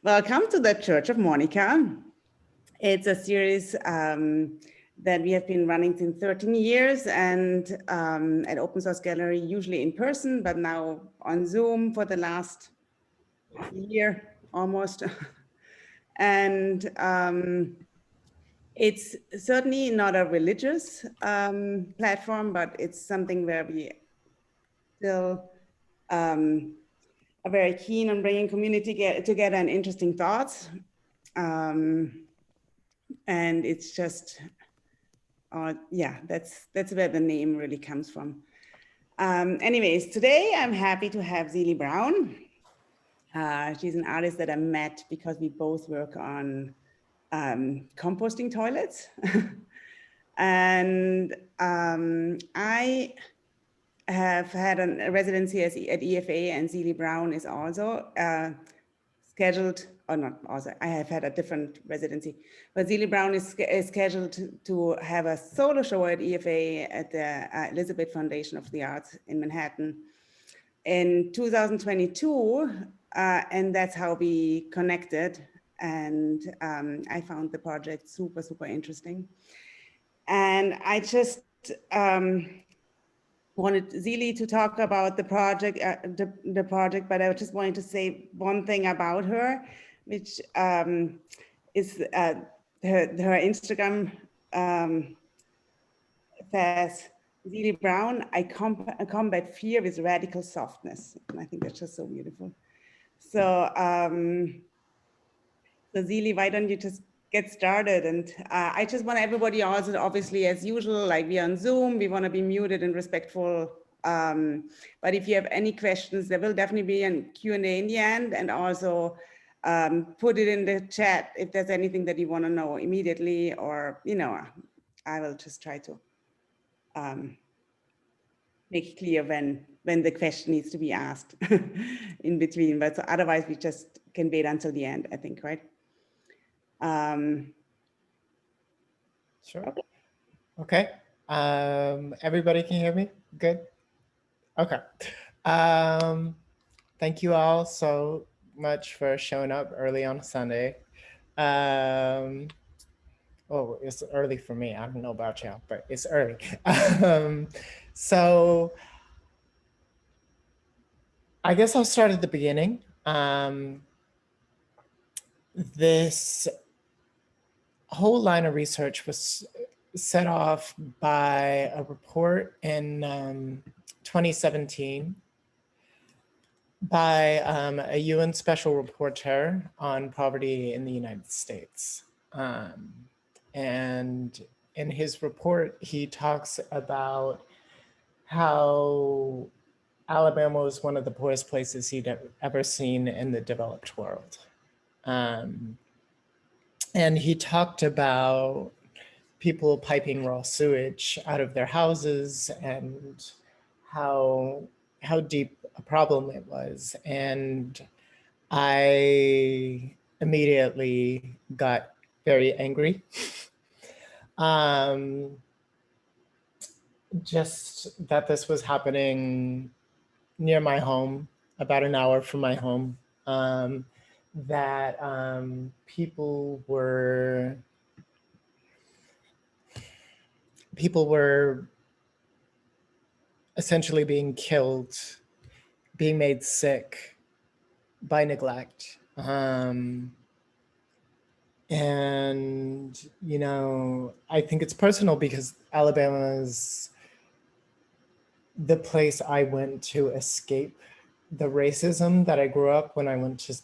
Welcome to the Church of Monica. It's a series that we have been running since 13 years and at Open Source Gallery, usually in person, but now on Zoom for the last year almost. And it's certainly not a religious platform, but it's something where we still are very keen on bringing community together and interesting thoughts. And it's just, yeah, that's where the name really comes from. Anyways, today I'm happy to have Zeelie Brown. She's an artist that I met because we both work on composting toilets. And I have had a residency at EFA, and Zeelie Brown is also scheduled, or not also, I have had a different residency, but Zeelie Brown is scheduled to have a solo show at EFA at the Elizabeth Foundation of the Arts in Manhattan in 2022, and that's how we connected. And I found the project super, super interesting. And I just wanted Zeelie to talk about the project, but I just wanted to say one thing about her, which is her Instagram says, Zeelie Brown, I combat fear with radical softness. And I think that's just so beautiful. So, so Zeelie, why don't you just get started? And I just want everybody also, obviously, as usual, like we're on Zoom, we want to be muted and respectful. But if you have any questions, there will definitely be a Q&A in the end, and also put it in the chat if there's anything that you want to know immediately, or, you know, I will just try to make it clear when the question needs to be asked in between. But so otherwise, we just can wait until the end, I think, right? Sure. Okay. Everybody can hear me? Good. Okay. Thank you all so much for showing up early on a Sunday. Oh, it's early for me. I don't know about y'all, but it's early. So I guess I'll start at the beginning. This whole line of research was set off by a report in 2017 by a UN special rapporteur on poverty in the United States. And in his report, he talks about how Alabama was one of the poorest places he'd ever seen in the developed world. And he talked about people piping raw sewage out of their houses and how deep a problem it was. And I immediately got very angry. Just that this was happening near my home, about an hour from my home, that people were essentially being killed, being made sick by neglect. And, you know, I think it's personal because Alabama is the place I went to escape the racism that I grew up when I went to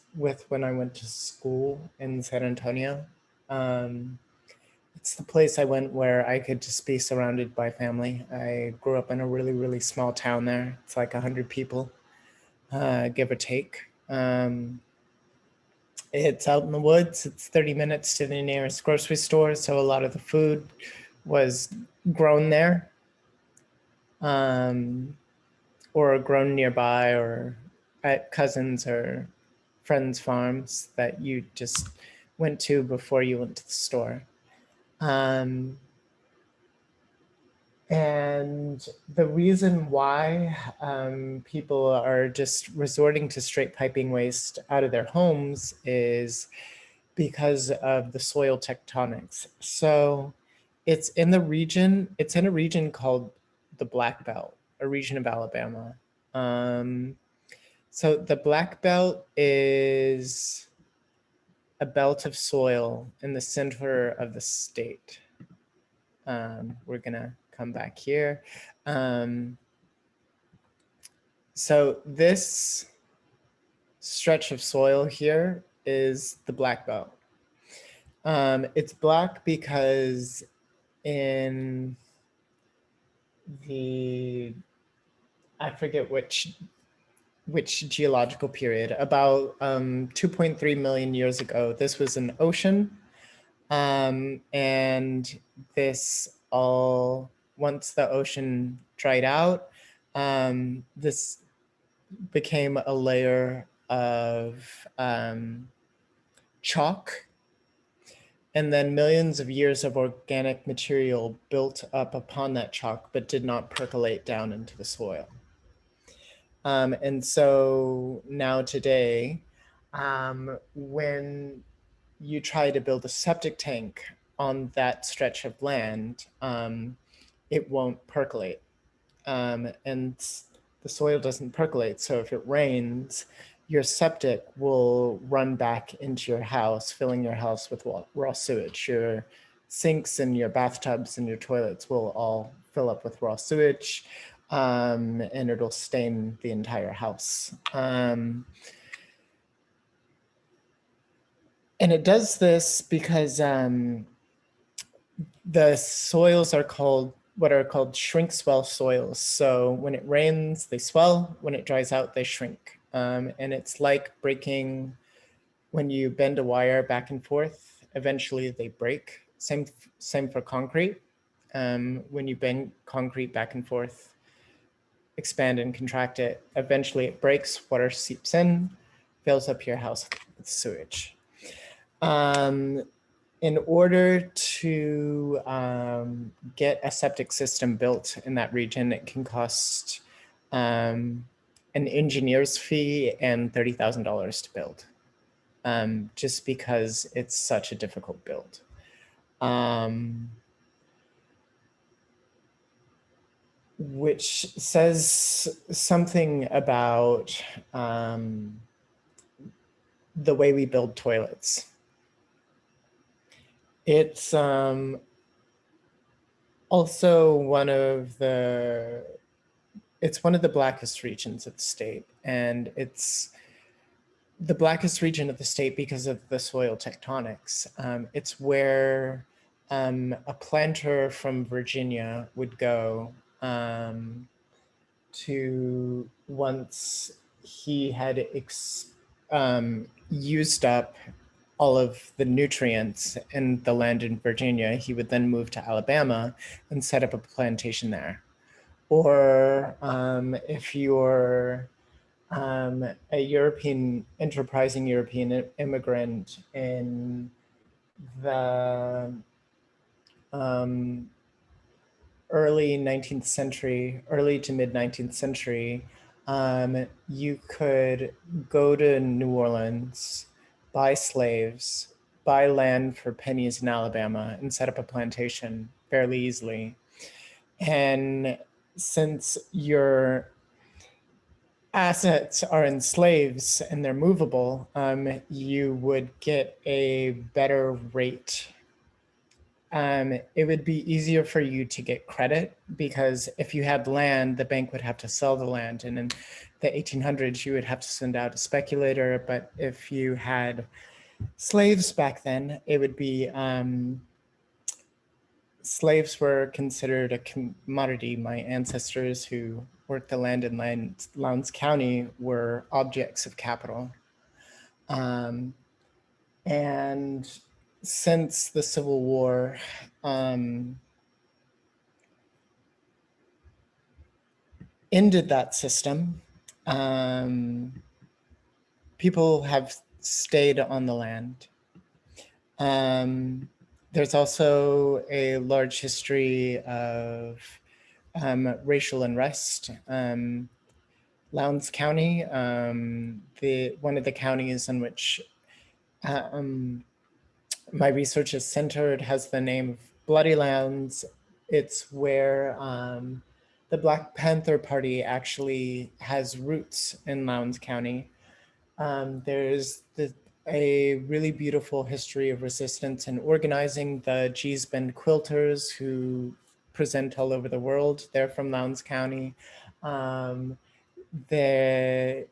school in San Antonio. It's the place I went where I could just be surrounded by family. I grew up in a really, really small town there. It's like 100 people, give or take. It's out in the woods. It's 30 minutes to the nearest grocery store. So a lot of the food was grown there, or grown nearby, or at cousins or friends' farms that you just went to before you went to the store. And the reason why people are just resorting to straight piping waste out of their homes is because of the soil tectonics. So it's in a region called the Black Belt, a region of Alabama. So the Black Belt is a belt of soil in the center of the state. We're gonna come back here. So this stretch of soil here is the Black Belt. It's black because in I forget which geological period, about 2.3 million years ago, this was an ocean. And this all, once the ocean dried out, this became a layer of chalk. And then millions of years of organic material built up upon that chalk, but did not percolate down into the soil. And so now today, when you try to build a septic tank on that stretch of land, it won't percolate. And the soil doesn't percolate. So if it rains, your septic will run back into your house, filling your house with raw sewage. Your sinks and your bathtubs and your toilets will all fill up with raw sewage, and it'll stain the entire house. And it does this because the soils are what are called shrink-swell soils. So when it rains, they swell. When it dries out, they shrink. And it's like breaking, when you bend a wire back and forth, eventually they break. Same for concrete. When you bend concrete back and forth, expand and contract it, eventually it breaks, water seeps in, fills up your house with sewage. In order to get a septic system built in that region, it can cost an engineer's fee and $30,000 to build, just because it's such a difficult build. Which says something about the way we build toilets. It's also one of the blackest regions of the state, and it's the blackest region of the state because of the soil tectonics. It's where a planter from Virginia would go to, once he had used up all of the nutrients in the land in Virginia, he would then move to Alabama and set up a plantation there. Or if you're a enterprising European immigrant in the early 19th century, early to mid 19th century, you could go to New Orleans, buy slaves, buy land for pennies in Alabama, and set up a plantation fairly easily. And since your assets are in slaves and they're movable, you would get a better rate. It would be easier for you to get credit, because if you had land, the bank would have to sell the land. And in the 1800s, you would have to send out a speculator. But if you had slaves back then, it would be, slaves were considered a commodity. My ancestors who worked the land in Lowndes County were objects of capital. And since the Civil War, ended that system, people have stayed on the land. There's also a large history of racial unrest. Lowndes County, one of the counties in which my research is centered, has the name of Bloody Lowndes. It's where the Black Panther Party actually has roots in Lowndes County. There's a really beautiful history of resistance and organizing. The Gee's Bend Quilters, who present all over the world, they're from Lowndes County. There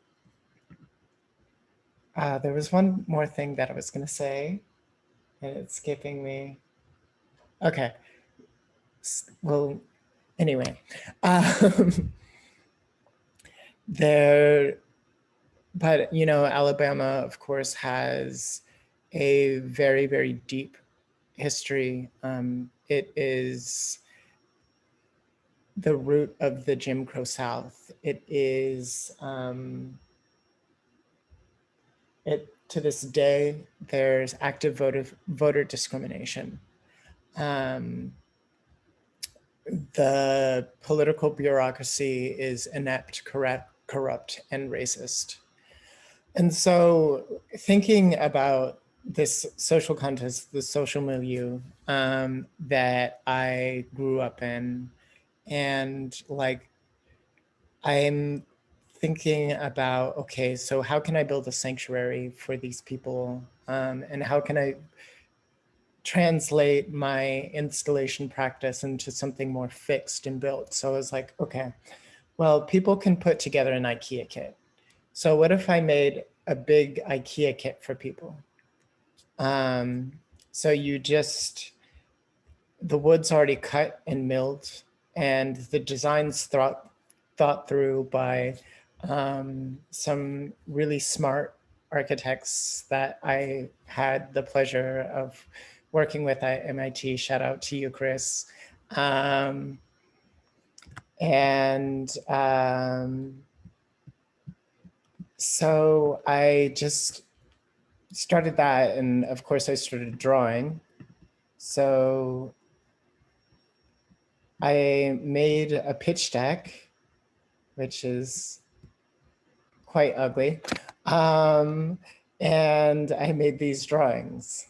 was one more thing that I was going to say, and it's escaping me. Okay. Well, anyway, but you know, Alabama, of course, has a very, very deep history. It is the root of the Jim Crow South. It is, to this day, there's active voter discrimination. The political bureaucracy is inept, corrupt, and racist. And so thinking about this social context, the social milieu that I grew up in, and like, I'm thinking about, okay, so how can I build a sanctuary for these people? And how can I translate my installation practice into something more fixed and built? So I was like, okay, well, people can put together an IKEA kit. So what if I made a big IKEA kit for people? So the wood's already cut and milled, and the design's thought through by some really smart architects that I had the pleasure of working with at MIT. Shout out to you, Chris. So I just started that, and of course I started drawing. So I made a pitch deck, which is quite ugly. And I made these drawings.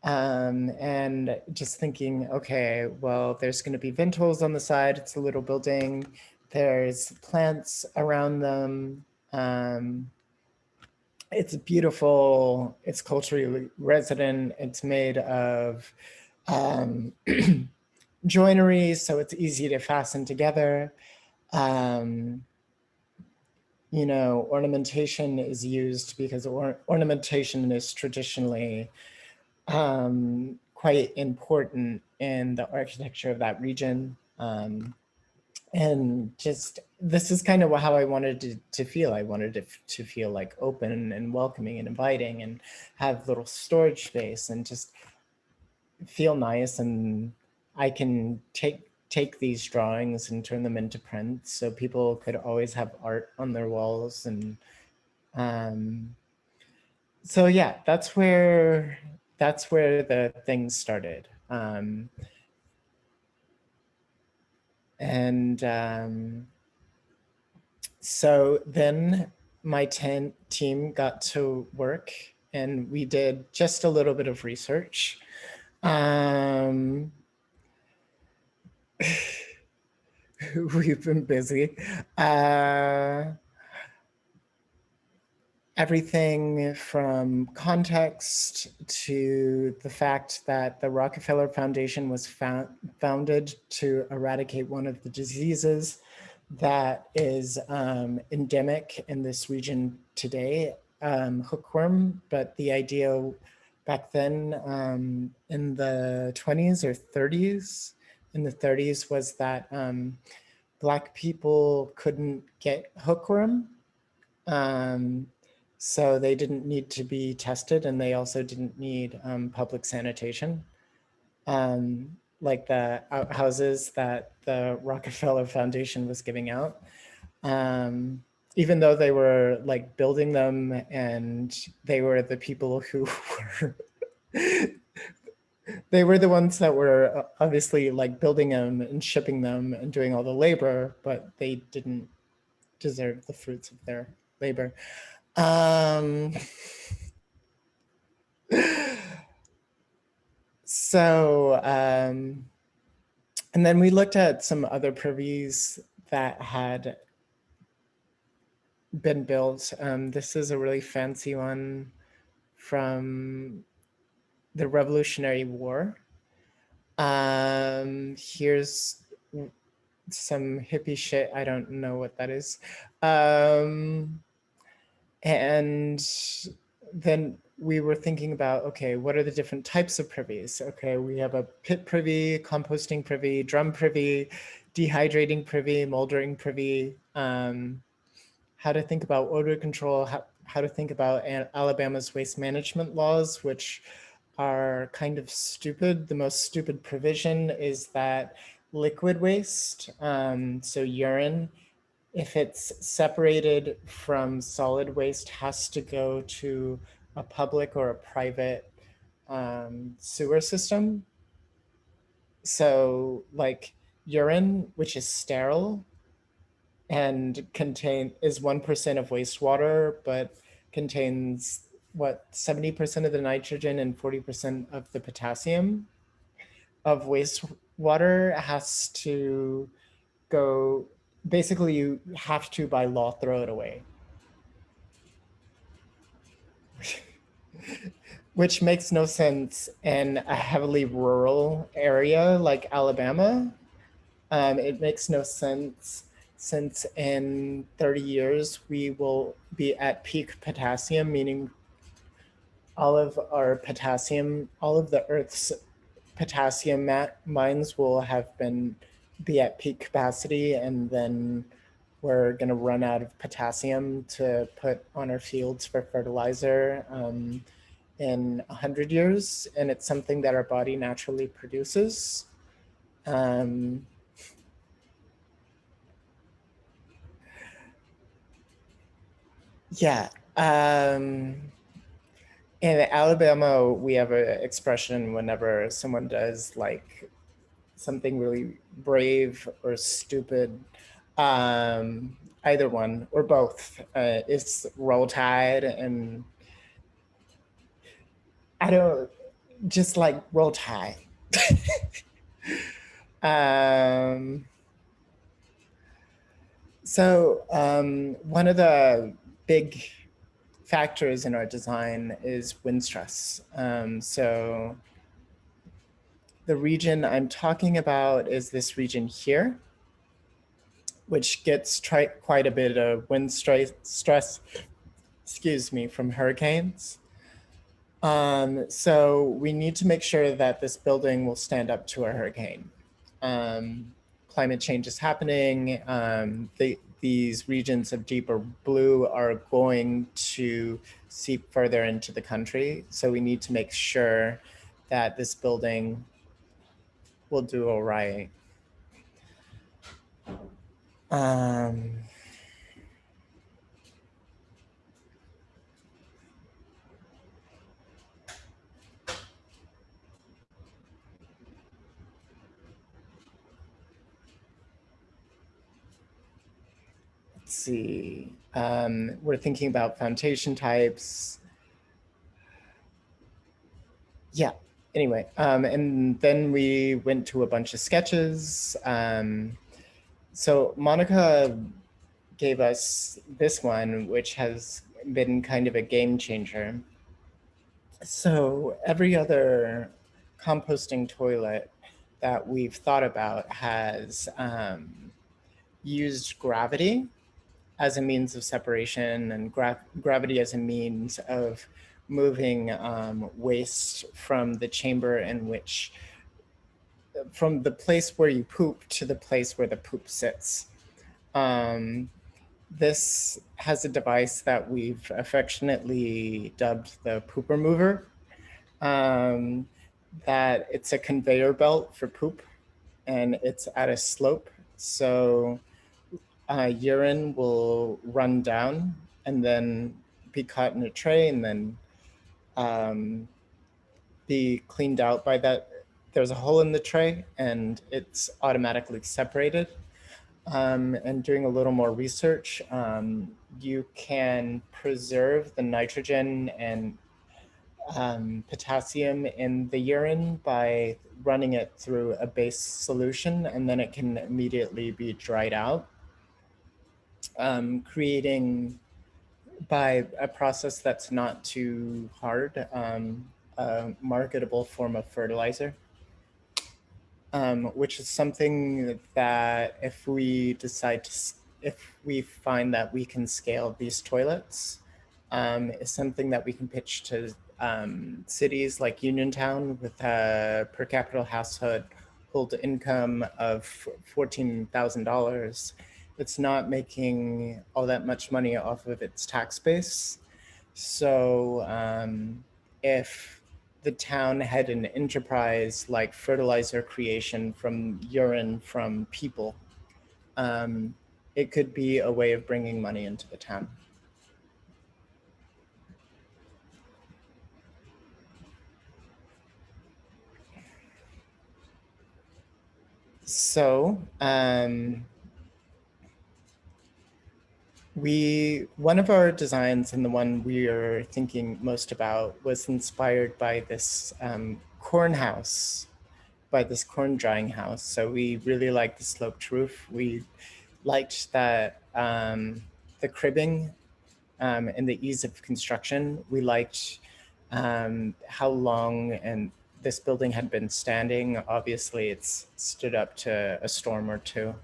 And just thinking, okay, well, there's going to be vent holes on the side. It's a little building. There's plants around them. It's beautiful. It's culturally resident. It's made of joinery, so it's easy to fasten together. You know, ornamentation is used because ornamentation is traditionally quite important in the architecture of that region. And just, this is kind of how I wanted to feel. I wanted it to feel like open and welcoming and inviting, and have little storage space and just feel nice. And I can take these drawings and turn them into prints, so people could always have art on their walls. And so yeah, that's where the things started. So then my team got to work, and we did just a little bit of research. We've been busy. Everything from context to the fact that the Rockefeller Foundation was founded to eradicate one of the diseases that is endemic in this region today, hookworm. But the idea back then in the 20s or 30s, in the 30s, was that Black people couldn't get hookworm. So they didn't need to be tested, and they also didn't need public sanitation. Like the outhouses that the Rockefeller Foundation was giving out. Even though they were like building them, and they were the people who were They were the ones that were obviously like building them and shipping them and doing all the labor, but they didn't deserve the fruits of their labor. So, and then we looked at some other privies that had been built. This is a really fancy one from the Revolutionary War. Here's some hippie shit. I don't know what that is. And then we were thinking about, okay, what are the different types of privies? Okay, we have a pit privy, composting privy, drum privy, dehydrating privy, moldering privy, how to think about odor control, how to think about Alabama's waste management laws, which are kind of stupid. The most stupid provision is that liquid waste, so urine, if it's separated from solid waste, has to go to a public or a private sewer system. So like urine, which is sterile and is 1% of wastewater, but contains what, 70% of the nitrogen and 40% of the potassium of wastewater has to go, basically you have to by law throw it away. Which makes no sense in a heavily rural area like Alabama. It makes no sense since in 30 years we will be at peak potassium, meaning all of our potassium, all of the Earth's potassium mines will have be at peak capacity, and then we're going to run out of potassium to put on our fields for fertilizer in 100 years, and it's something that our body naturally produces. Yeah. In Alabama, we have an expression whenever someone does like something really brave or stupid, either one or both, it's roll tide, and I don't just like roll tide. So one of the big factors in our design is wind stress. So the region I'm talking about is this region here, which gets quite a bit of wind stress, excuse me, from hurricanes. So we need to make sure that this building will stand up to a hurricane. Climate change is happening. These regions of deeper blue are going to seep further into the country. So we need to make sure that this building will do all right. Let's see, we're thinking about foundation types. Yeah, anyway, and then we went to a bunch of sketches. So Monica gave us this one, which has been kind of a game changer. So every other composting toilet that we've thought about has used gravity as a means of separation, and gravity as a means of moving waste from the chamber in which, from the place where you poop to the place where the poop sits. This has a device that we've affectionately dubbed the poop remover. That it's a conveyor belt for poop, and it's at a slope. So urine will run down and then be caught in a tray, and then be cleaned out by that. There's a hole in the tray and it's automatically separated. And doing a little more research, you can preserve the nitrogen and potassium in the urine by running it through a base solution, and then it can immediately be dried out, creating, by a process that's not too hard, a marketable form of fertilizer. Which is something that if we decide to, if we find that we can scale these toilets, is something that we can pitch to cities like Uniontown with a per capita household income of $14,000. It's not making all that much money off of its tax base. So if the town had an enterprise like fertilizer creation from urine from people, it could be a way of bringing money into the town. So one of our designs, and the one we are thinking most about, was inspired by this corn house, by this corn drying house. So we really liked the sloped roof. We liked that the cribbing and the ease of construction. We liked how long and this building had been standing. Obviously, it's stood up to a storm or two.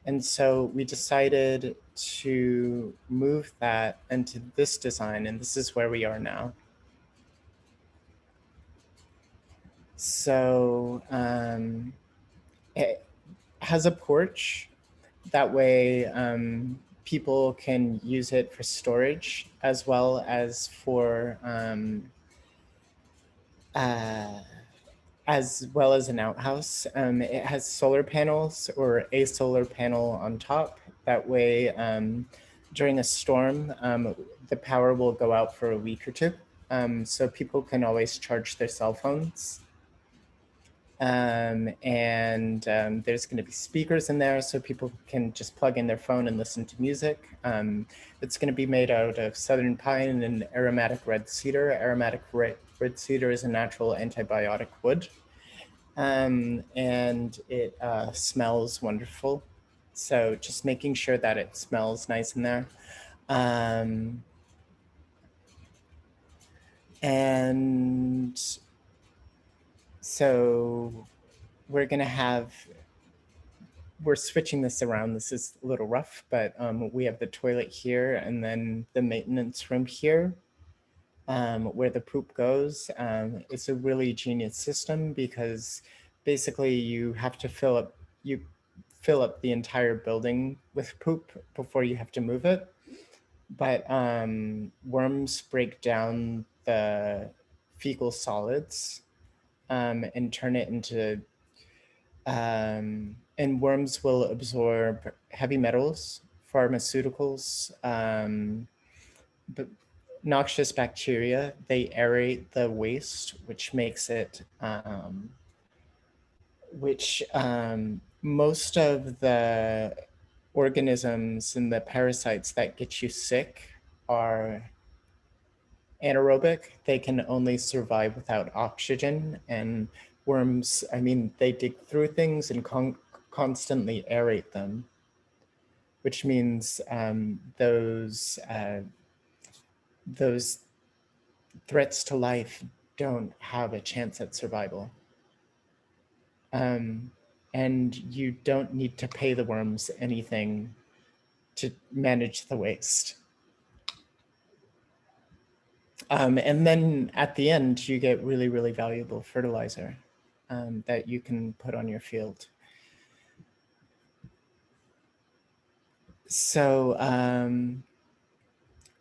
And so we decided to move that into this design, and this is where we are now. So it has a porch. That way people can use it for storage as well as for an outhouse. It has solar panels or a solar panel on top. That way, during a storm, the power will go out for a week or two. So people can always charge their cell phones. And there's going to be speakers in there so people can just plug in their phone and listen to music. It's going to be made out of southern pine and aromatic red cedar. Aromatic red cedar is a natural antibiotic wood, and it smells wonderful. So just making sure that it smells nice in there. And so we're switching this around. This is a little rough, but we have the toilet here and then the maintenance room here where the poop goes. It's a really genius system because basically you have to fill up the entire building with poop before you have to move it. But worms break down the fecal solids and turn it into, and worms will absorb heavy metals, pharmaceuticals, but noxious bacteria. They aerate the waste, which makes it, most of the organisms and the parasites that get you sick are anaerobic. They can only survive without oxygen, and worms, I mean, they dig through things and constantly aerate them, which means those threats to life don't have a chance at survival. And you don't need to pay the worms anything to manage the waste. And then at the end, you get really, really valuable fertilizer that you can put on your field. So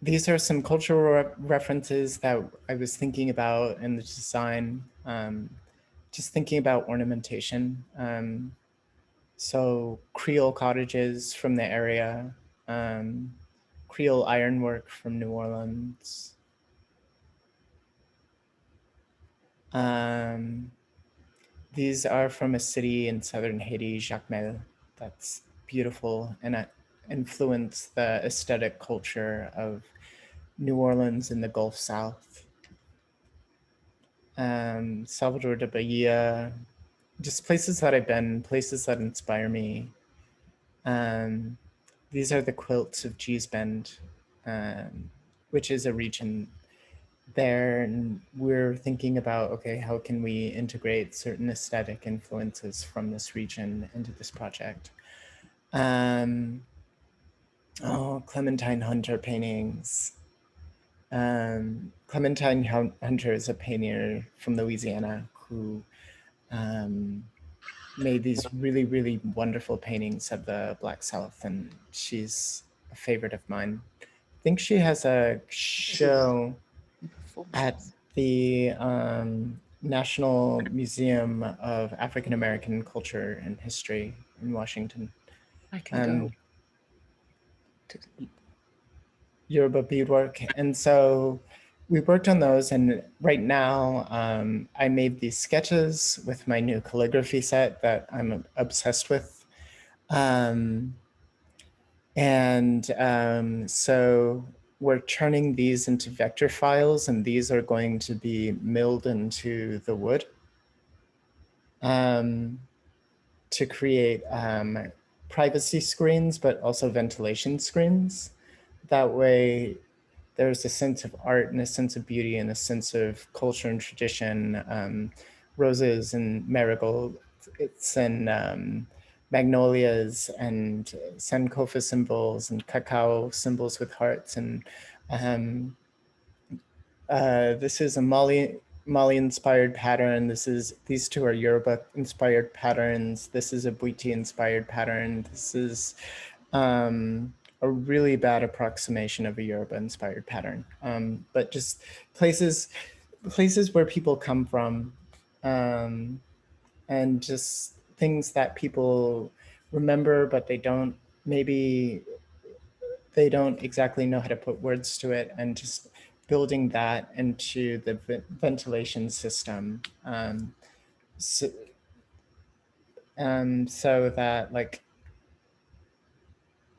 these are some cultural references that I was thinking about in the design, just thinking about ornamentation. So Creole cottages from the area, Creole ironwork from New Orleans. These are from a city in southern Haiti, Jacmel, that's beautiful and influence the aesthetic culture of New Orleans in the Gulf South. Salvador de Bahia, just places that I've been, places that inspire me. These are the quilts of Gee's Bend, which is a region there, and we're thinking about, okay, how can we integrate certain aesthetic influences from this region into this project? Clementine Hunter paintings. Clementine Hunter is a painter from Louisiana who made these really, really wonderful paintings of the Black South, and she's a favorite of mine. I think she has a show at the National Museum of African American Culture and History in Washington. I can go. Yoruba beadwork. And so we worked on those, and right now I made these sketches with my new calligraphy set that I'm obsessed with. So we're turning these into vector files, and these are going to be milled into the wood to create privacy screens, but also ventilation screens. That way there's a sense of art and a sense of beauty and a sense of culture and tradition. Roses and marigolds and magnolias and Sankofa symbols and cacao symbols with hearts. And this is a Mali inspired pattern. These two are Yoruba inspired patterns. This is a Bwiti inspired pattern. This is a really bad approximation of a Yoruba inspired pattern. But just places where people come from, and just things that people remember, but maybe they don't exactly know how to put words to it, and just building that into the ventilation system. So that, like,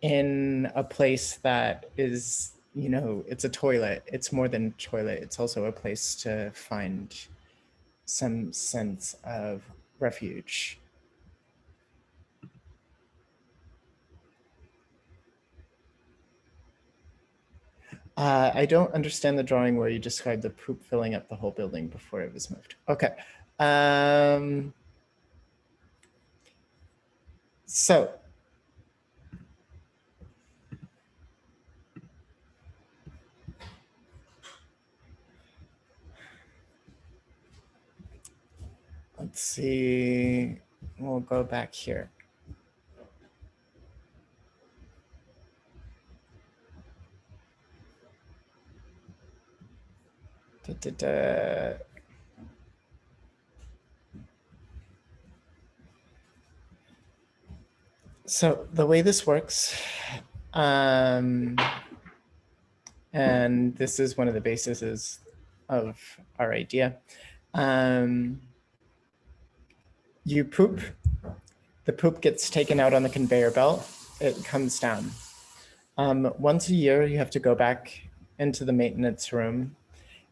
in a place that is, it's a toilet, it's more than a toilet, it's also a place to find some sense of refuge. I don't understand the drawing where you described the poop filling up the whole building before it was moved. Okay. So let's see, we'll go back here. So the way this works, and this is one of the bases of our idea. You poop, the poop gets taken out on the conveyor belt, it comes down. Once a year, you have to go back into the maintenance room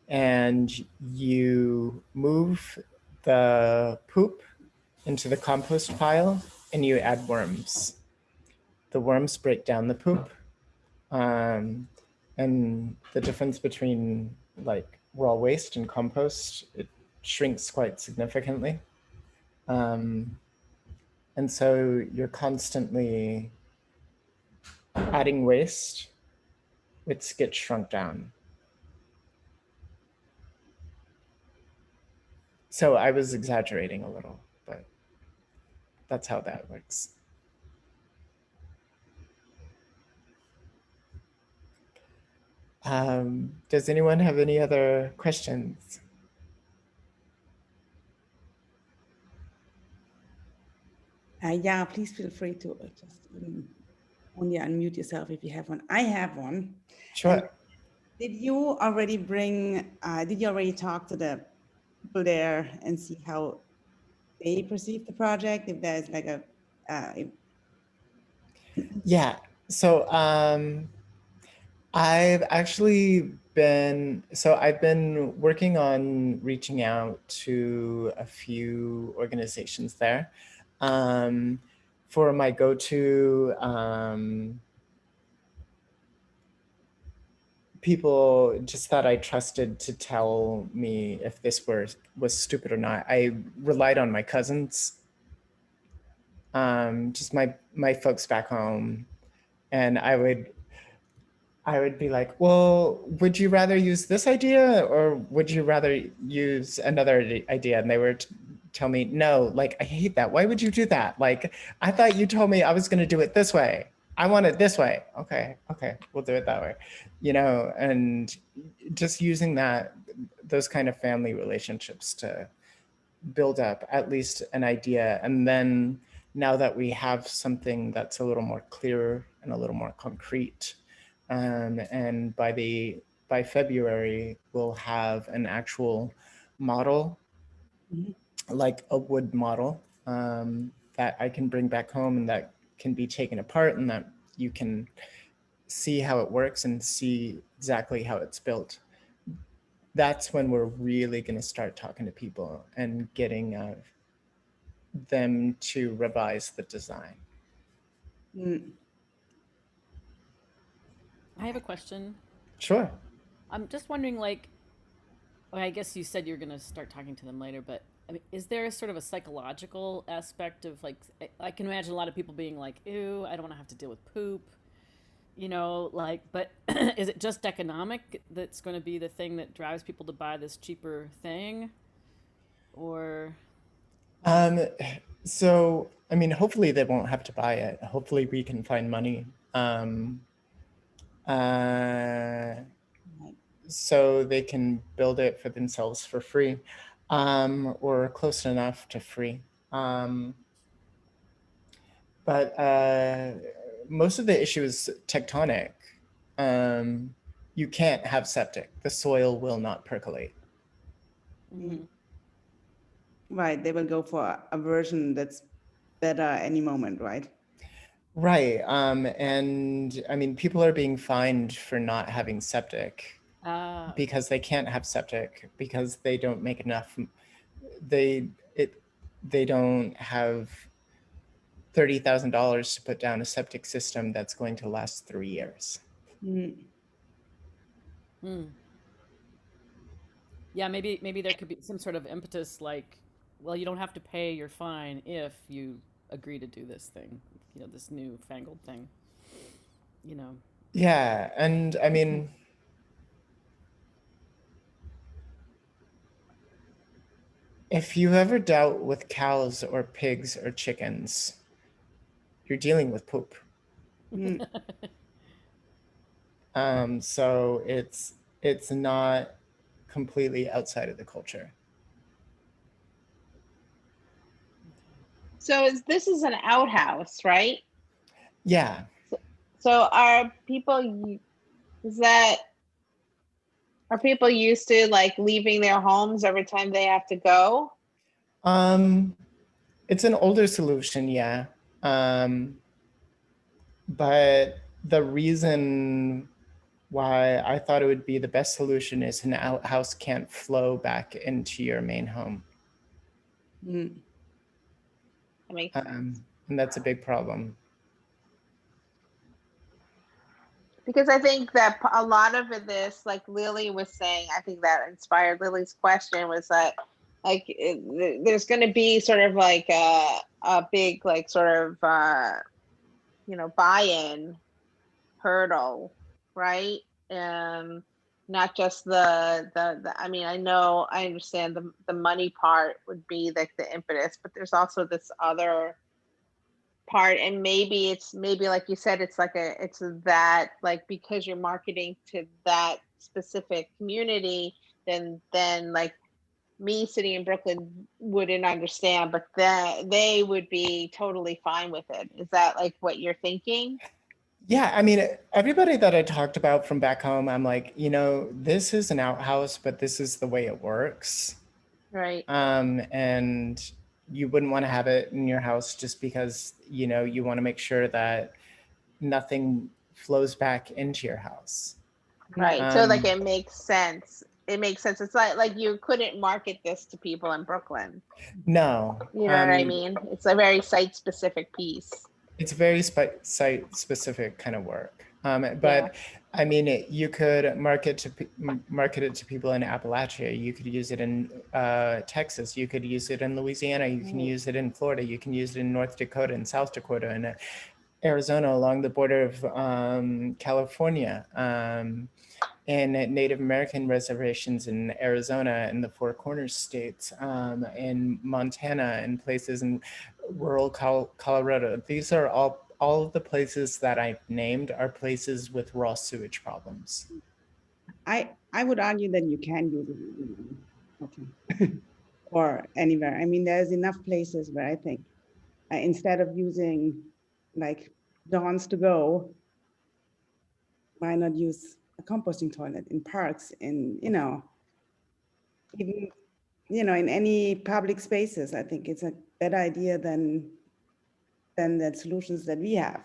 and you move the poop into the compost pile and you add worms. The worms break down the poop. And the difference between like raw waste and compost, it shrinks quite significantly. And so you're constantly adding waste, which gets shrunk down. So I was exaggerating a little, but that's how that works. Does anyone have any other questions? Yeah, please feel free to just only unmute yourself if you have one. I have one. Sure. Did you already talk to the people there and see how they perceive the project, if there's like a, Yeah. So I've been working on reaching out to a few organizations there. For my go-to people just that I trusted to tell me if this was stupid or not, I relied on my cousins, just my folks back home, and I would be like, well, would you rather use this idea or would you rather use another idea? And they would tell me, no, like, I hate that. Why would you do that? Like, I thought you told me I was going to do it this way. I want it this way. Okay, we'll do it that way. And just using those kind of family relationships to build up at least an idea. And then now that we have something that's a little more clear and a little more concrete, and by February, we'll have an actual model, like a wood model, that I can bring back home and that can be taken apart and that you can see how it works and see exactly how it's built. That's when we're really going to start talking to people and getting them to revise the design. I have a question. Sure. I'm just wondering, like, well, I guess you said you're going to start talking to them later, but I mean, is there a sort of a psychological aspect of, like, I can imagine a lot of people being like, ew, I don't want to have to deal with poop, like, but is it just economic that's going to be the thing that drives people to buy this cheaper thing? Or So, I mean, hopefully they won't have to buy it. Hopefully we can find money. So they can build it for themselves for free, or close enough to free. But most of the issue is tectonic. You can't have septic. The soil will not percolate. right, they will go for a version that's better any moment, right? Right. And I mean, people are being fined for not having septic because they can't have septic because they don't make enough. They don't have $30,000 to put down a septic system that's going to last 3 years. Yeah, maybe there could be some sort of impetus, like, well, you don't have to pay your fine if you agree to do this thing, this new fangled thing, Yeah, and I mean, if you ever dealt with cows or pigs or chickens, you're dealing with poop. So it's not completely outside of the culture. So this is an outhouse, right? Yeah. So are people used to, like, leaving their homes every time they have to go? It's an older solution, yeah. But the reason why I thought it would be the best solution is an outhouse can't flow back into your main home. That makes sense. And that's a big problem. Because I think that a lot of this, like Lily was saying, I think that inspired Lily's question, was that, like, there's going to be sort of like a big, like, sort of buy-in hurdle, right? Not just the I mean, I understand the money part would be like the impetus, but there's also this other part, and maybe like you said, it's that, like, because you're marketing to that specific community, then like me sitting in Brooklyn wouldn't understand, but they would be totally fine with it. Is that, like, what you're thinking? Yeah, I mean, everybody that I talked about from back home, I'm like, this is an outhouse, but this is the way it works. Right. And you wouldn't want to have it in your house just because, you know, you want to make sure that nothing flows back into your house. Right. So like Um, it makes sense. It makes sense. It's like you couldn't market this to people in Brooklyn. no, You know what I mean? It's a very site specific piece. it's very site specific kind of work. Yeah. But I mean, you could market it to people in Appalachia. You could use it in Texas. You could use it in Louisiana. You can use it in Florida. You can use it in North Dakota and South Dakota and Arizona along the border of California. In Native American reservations in Arizona and the Four Corners states, in Montana and places in rural Colorado. These are all of the places that I've named are places with raw sewage problems. I would argue that you can use it okay. Or anywhere. I mean, there's enough places where I think instead of using like Dawn's to go, why not use a composting toilet in parks, in, you know, even, you know, in any public spaces? I think it's a better idea than the solutions that we have.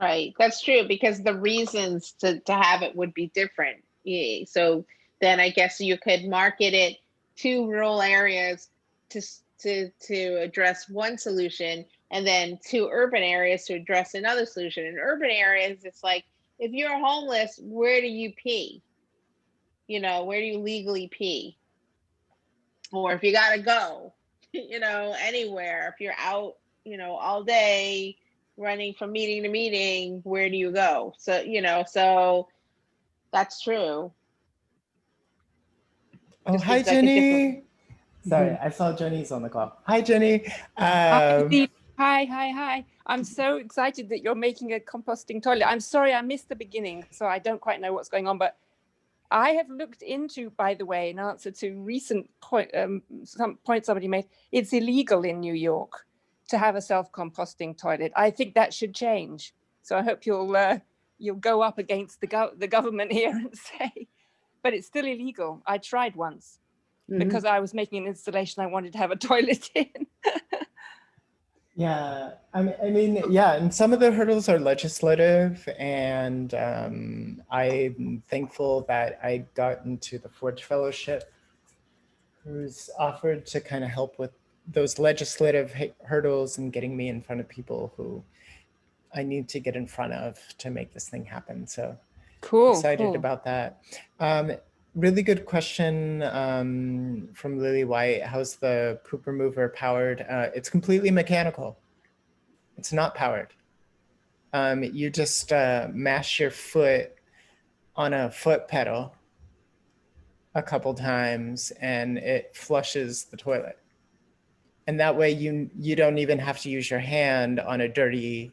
Right. That's true, because the reasons to have it would be different. Yeah. So then I guess you could market it to rural areas to address one solution, and then to urban areas to address another solution. In urban areas, it's like, if you're homeless, where do you pee? You know, where do you legally pee? Or if you gotta go, you know, anywhere, if you're out, you know, all day running from meeting to meeting, where do you go? So, you know, so that's true. Oh, Just hi, needs like a different. Jenny. Sorry, I saw Jenny's on the call. Hi, Jenny. Hi, Steve. Hi. I'm so excited that you're making a composting toilet. I'm sorry I missed the beginning, so I don't quite know what's going on, but I have looked into, by the way, in answer to recent some point somebody made, it's illegal in New York to have a self-composting toilet. I think that should change. So I hope you'll go up against the government here and say, but it's still illegal. I tried once because I was making an installation I wanted to have a toilet in. Yeah, I mean, yeah, and some of the hurdles are legislative, and I'm thankful that I got into the Forge Fellowship, who's offered to kind of help with those legislative hurdles and getting me in front of people who I need to get in front of to make this thing happen. So excited about that. Really good question from Lily White. How's the poop remover powered? It's completely mechanical. It's not powered. You just mash your foot on a foot pedal a couple times and it flushes the toilet. And that way you don't even have to use your hand on a dirty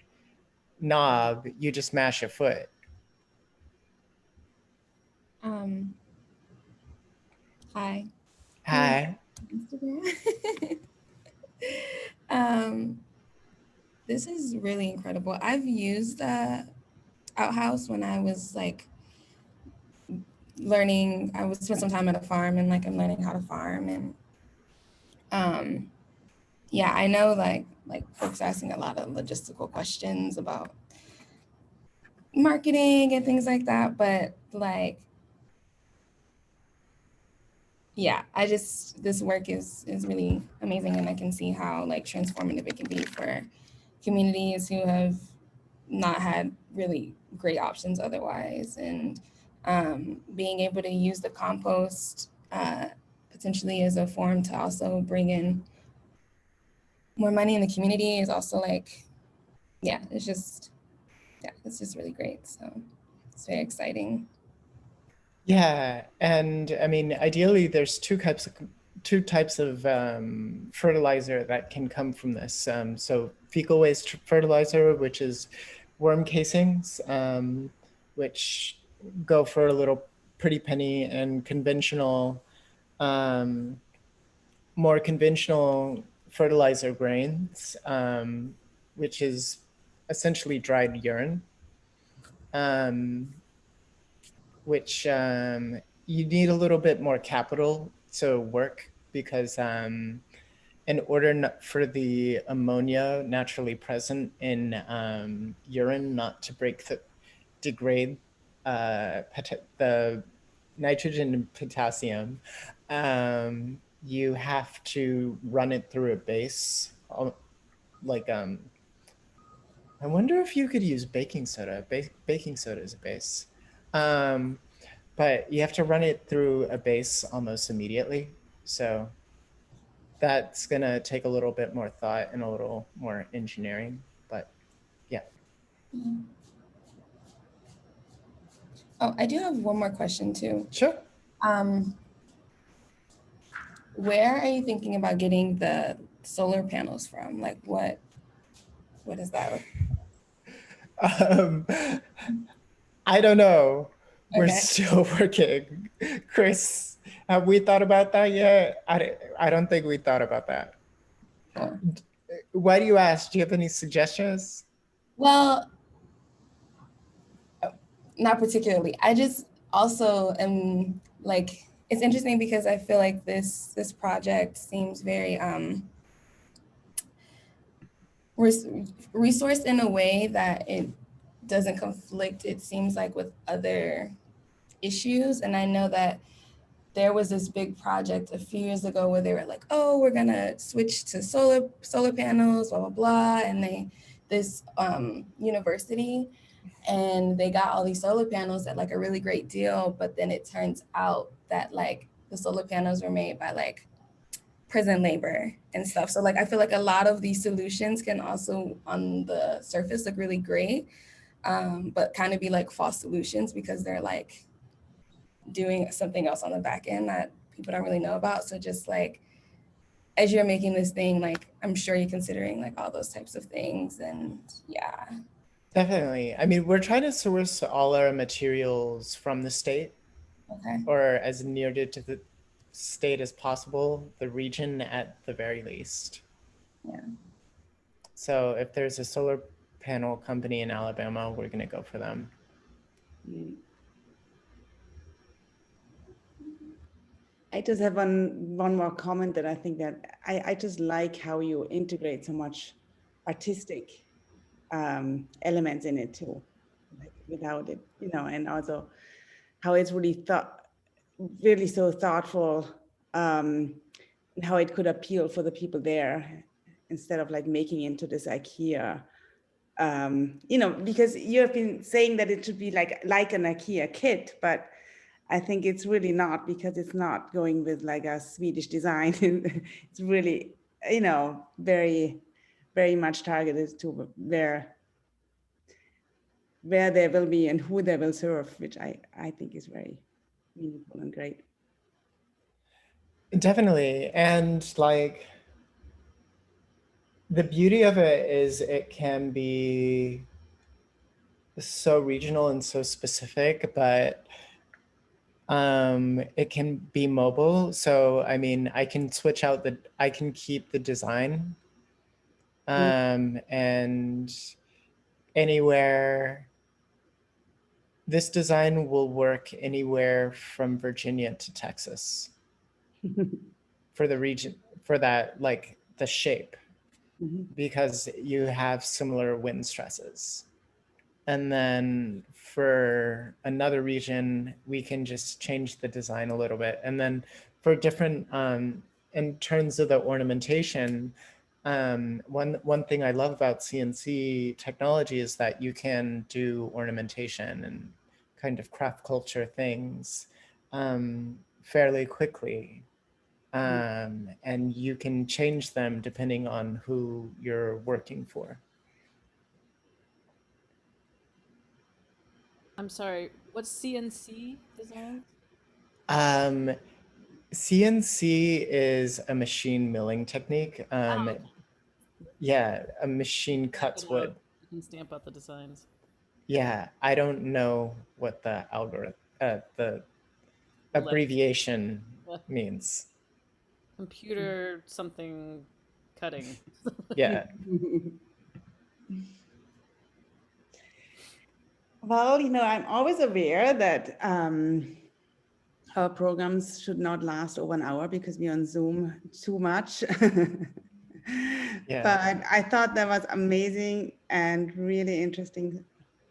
knob. You just mash your foot. Hi. Hi. This is really incredible. I've used Outhouse when I was like learning. I would spend some time at a farm and like I'm learning how to farm, and yeah, I know like folks asking a lot of logistical questions about marketing and things like that, but like, yeah, this work is really amazing, and I can see how like transformative it can be for communities who have not had really great options otherwise. And being able to use the compost potentially as a form to also bring in more money in the community is also like, yeah, it's just really great. So it's very exciting. Yeah, and I mean, ideally, there's two types of fertilizer that can come from this. So fecal waste fertilizer, which is worm casings, which go for a little pretty penny, and conventional, more conventional fertilizer grains, which is essentially dried urine. Which you need a little bit more capital to work because in order for the ammonia naturally present in urine not to degrade the nitrogen and potassium, you have to run it through a base. Like, I wonder if you could use baking soda. Baking soda is a base. But you have to run it through a base almost immediately. So that's gonna take a little bit more thought and a little more engineering, but yeah. Oh, I do have one more question too. Sure. Where are you thinking about getting the solar panels from? Like what is that? I don't know. We're Okay. still working. Chris, have we thought about that yet? I don't think we thought about that. Cool. Why do you ask? Do you have any suggestions? Well, not particularly. I just also am like, it's interesting because I feel like this project seems very resourced in a way that it doesn't conflict, it seems like, with other issues. And I know that there was this big project a few years ago where they were like, oh, we're gonna switch to solar panels, blah, blah, blah. And this university, and they got all these solar panels at like a really great deal. But then it turns out that like the solar panels were made by like prison labor and stuff. So like, I feel like a lot of these solutions can also on the surface look really great, but kind of be like false solutions because they're like doing something else on the back end that people don't really know about. So just like, as you're making this thing, like, I'm sure you're considering like all those types of things. And yeah. Definitely. I mean, we're trying to source all our materials from the state, Okay. or as near to the state as possible, the region at the very least. Yeah. So if there's a solar panel company in Alabama, we're going to go for them. I just have one more comment that I think that I just like how you integrate so much artistic elements in it too, like without it, you know, and also how it's really so thoughtful, and how it could appeal for the people there instead of like making into this IKEA, you know, because you have been saying that it should be like an IKEA kit, but I think it's really not, because it's not going with like a Swedish design. It's really, you know, very, very much targeted to where there will be and who they will serve, which I think is very meaningful and great. Definitely. And like, the beauty of it is it can be so regional and so specific, but it can be mobile. So, I mean, I can switch out I can keep the design, and anywhere, this design will work anywhere from Virginia to Texas for the region, for that, like the shape, because you have similar wind stresses. And then for another region, we can just change the design a little bit. And then for different, in terms of the ornamentation, one thing I love about CNC technology is that you can do ornamentation and kind of craft culture things fairly quickly. And you can change them depending on who you're working for. I'm sorry, what's CNC design? CNC is a machine milling technique. Okay. Yeah, a machine cuts wood. You can stamp out the designs. Yeah, I don't know what the the abbreviation means. Computer something cutting. Yeah. Well, you know, I'm always aware that our programs should not last over an hour because we're on Zoom too much. Yeah. But I thought that was amazing and really interesting.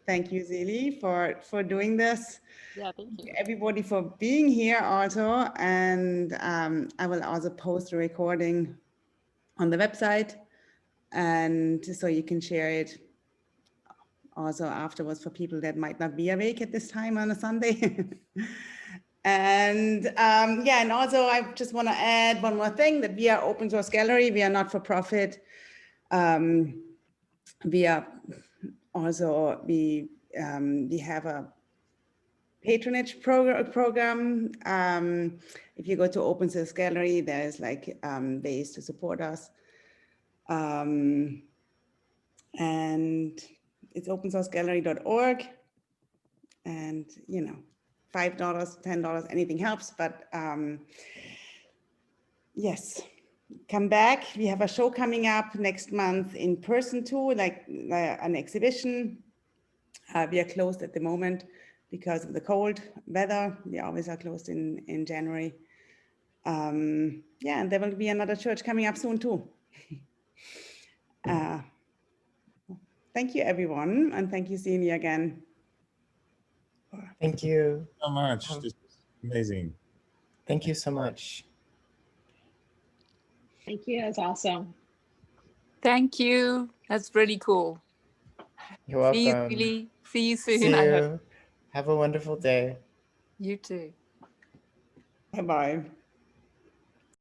Thank you, Zeelie, for doing this. Yeah, thank you. Everybody for being here also. And I will also post a recording on the website, and so you can share it also afterwards for people that might not be awake at this time on a Sunday. And yeah, and also I just want to add one more thing, that we are open source gallery. We are not for profit. We are also, we have a patronage program. If you go to Open Source Gallery, there's like ways to support us. And it's opensourcegallery.org. And, you know, $5, $10, anything helps. But yes, come back. We have a show coming up next month in person too, like an exhibition. We are closed at the moment because of the cold weather. We always are closed in January. Yeah, and there will be another church coming up soon too. Thank you, everyone. And thank you, Zeelie, again. Thank you. So much. This is amazing. Thank you so much. Thank you. That's awesome. Thank you. That's really cool. You're See you, welcome. Zeelie. See you soon. See I hope. you. Have a wonderful day. You too. Bye-bye.